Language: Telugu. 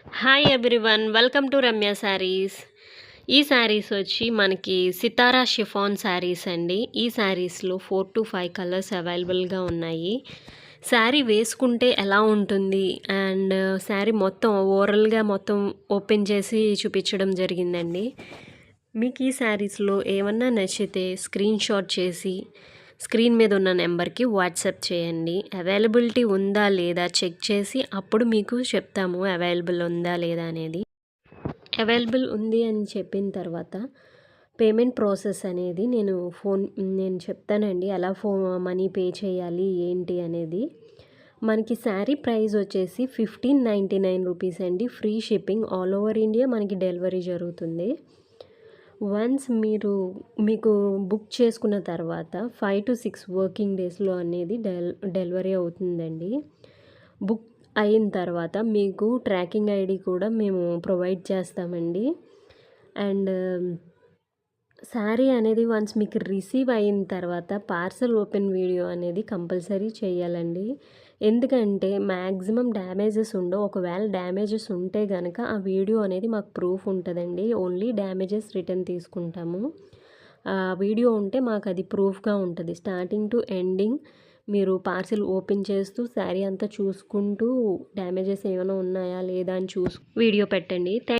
Hi everyone, welcome to Ramya saris. ఈ శారీస్ వచ్చి మనకి సితారా షిఫాన్ శారీస్ అండి. ఈ శారీస్లో 4 to 5 కలర్స్ అవైలబుల్గా ఉన్నాయి. శారీ వేసుకుంటే ఎలా ఉంటుంది అండ్ శారీ మొత్తం ఓవరాల్గా మొత్తం ఓపెన్ చేసి చూపించడం జరిగిందండి. మీకు ఈ శారీస్లో ఏమన్నా నచ్చితే స్క్రీన్ షాట్ చేసి స్క్రీన్ మీద ఉన్న నెంబర్కి వాట్సాప్ చేయండి. అవైలబిలిటీ ఉందా లేదా చెక్ చేసి అప్పుడు మీకు చెప్తాము అవైలబుల్ ఉందా లేదా అనేది. అవైలబుల్ ఉంది అని చెప్పిన తర్వాత పేమెంట్ ప్రాసెస్ అనేది నేను చెప్తానండి, ఎలా మనీ పే చేయాలి ఏంటి అనేది. మనకి శారీ ప్రైస్ వచ్చేసి 1599 రూపీస్ అండి. Free shipping, all over India మనకి డెలివరీ జరుగుతుంది. వన్స్ మీకు బుక్ చేసుకున్న తర్వాత 5 to 6 వర్కింగ్ డేస్లో అనేది డెలివరీ అవుతుందండి. బుక్ అయిన తర్వాత మీకు ట్రాకింగ్ ఐడి కూడా మేము ప్రొవైడ్ చేస్తామండి. అండ్ శారీ అనేది వన్స్ మీకు రిసీవ్ అయిన తర్వాత పార్సల్ ఓపెన్ వీడియో అనేది కంపల్సరీ చేయాలండి. ఎందుకంటే మ్యాక్సిమం డ్యామేజెస్ ఉండవు. ఒకవేళ డ్యామేజెస్ ఉంటే కనుక ఆ వీడియో అనేది మాకు ప్రూఫ్ ఉంటుందండి. ఓన్లీ డ్యామేజెస్ రిటర్న్ తీసుకుంటాము. వీడియో ఉంటే మాకు అది ప్రూఫ్గా ఉంటుంది. స్టార్టింగ్ టు ఎండింగ్ మీరు పార్సిల్ ఓపెన్ చేస్తూ శారీ అంతా చూసుకుంటూ డ్యామేజెస్ ఏమైనా ఉన్నాయా లేదా అని వీడియో పెట్టండి.